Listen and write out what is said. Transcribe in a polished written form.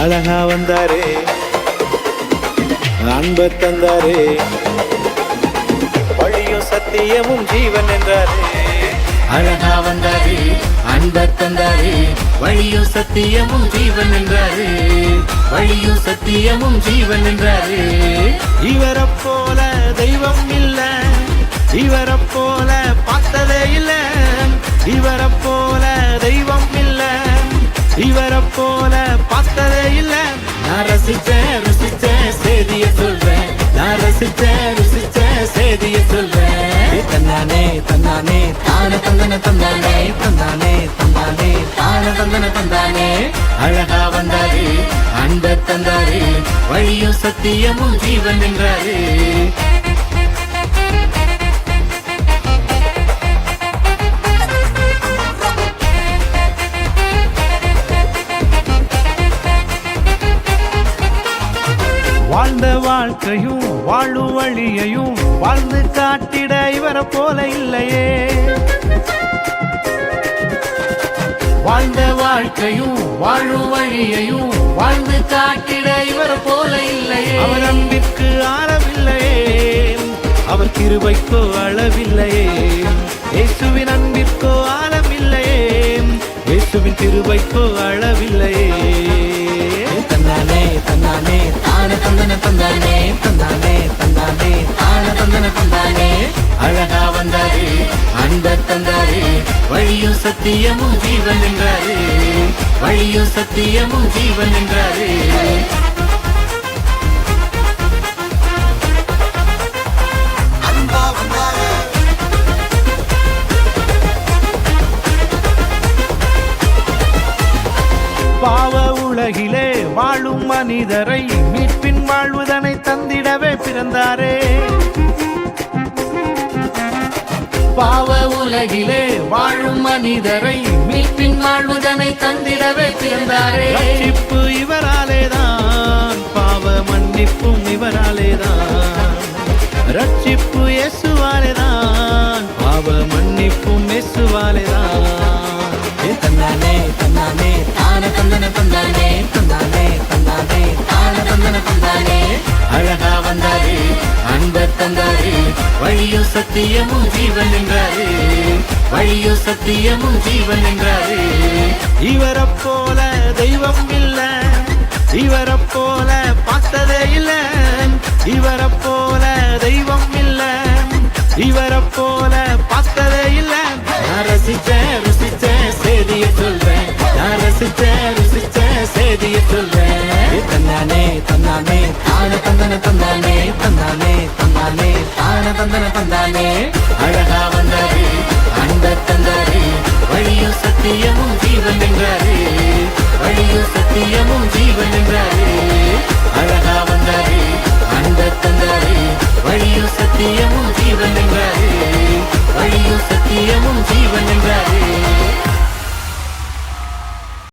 அழகா வந்தாரே, அன்ப தந்தாரே, வழியும் சத்தியமும் ஜீவன் என்றாரே. அழகா வந்தாரே, அன்ப தந்தாரே, வழியும் சத்தியமும் ஜீவன் என்றாரே, வழியும் சத்தியமும் ஜீவன் என்றாரே. இவரை போல தெய்வம் இல்ல, இவரை போல பார்த்ததே இல்ல, இவரை போல தெய்வம் இல்ல, இவரை போல பார்த்ததே இல்ல. நான் ரசிச்சேன் ருசிச்சேன் சேதிய சொல்றேன், நான் ரசிச்சேன் ருசிச்சேன் சேதிய சொல்றேன். தன்னானே தன்னானே தான தந்தன தந்தானே, தந்தானே தந்தானே தான தந்தன தந்தானே. அழகா வந்தாரே, அன்ப தந்தாரே, வழியும் சத்தியமும் ஜீவன் என்றாரே. வாழ்ந்த வாழ்க்கையும் வாழும் வழியையும் வாழ்ந்து காட்டிட இவரை போல இல்லையே. வாழ்ந்த வாழ்க்கையும் வாழும் வழியையும் வாழ்ந்து காட்டிட இவரை போல இல்லையே. அவர் அன்பிற்கு ஆழவில்லையே, அவர் கிருபைக்கோ அளவில்லையே. இயேசுவின் அன்பிற்கோ ஆழமில்லையே, இயேசுவின் கிருபைக்கோ அளவில்லையே. தந்தானே தந்தானே தான தந்தன தந்தானே, தந்தானே தந்தானே தான தந்தன தந்தானே. அழகா வந்தாரே, அன்ப தந்தாரே, வழியும் சத்தியமும் ஜீவன் என்றாரே, வழியும் சத்தியமும் ஜீவன் என்றாரே. பாவ உலகிலே வாழும் மனிதரை மீட்பின் வாழ்வுதனை தந்திடவே பிறந்தாரே. பாவ உலகிலே வாழும் மனிதரை மீட்பின் வாழ்வுதனை தந்திடவே பிறந்தாரே. ரட்சிப்பு இவராலேதான், பாவ மன்னிப்பும் இவராலேதான். ரட்சிப்பு இயேசுவாலேதான், பாவ மன்னிப்பும் இயேசுவாலேதான். தந்தானே தந்தானே தான தந்தன தந்தானே, தந்தானே தந்தானே தான தந்தன தந்தானே. அழகா வந்தாரே, அன்ப தந்தாரே, வழியும் சத்தியமும் ஜீவன் என்றாரே, வழியும் சத்தியமும் ஜீவன் என்றாரே. இவரை போல தெய்வம் இல்ல, இவரை போல பார்த்ததே இல்ல, இவரை போல தெய்வம் இல்ல, இவரை போல பார்த்ததே இல்ல. நான் ரசிச்சேன் ருசிச்சேன் சேதிய சொல்றேன், நான் ரசிச்சேன் ருசிச்சேன் சேதிய சொல்றேன். தந்தானே தந்தானே தான தந்தன தந்தானே, தந்தானே தந்தானே தான தந்தன தந்தானே. அழகா வந்தாரே, அன்ப தந்தாரே, வழியும் சத்தியமும் ஜீவன் என்றாரே, வழியும் சத்தியமும் ஜீவன் என்றாரே.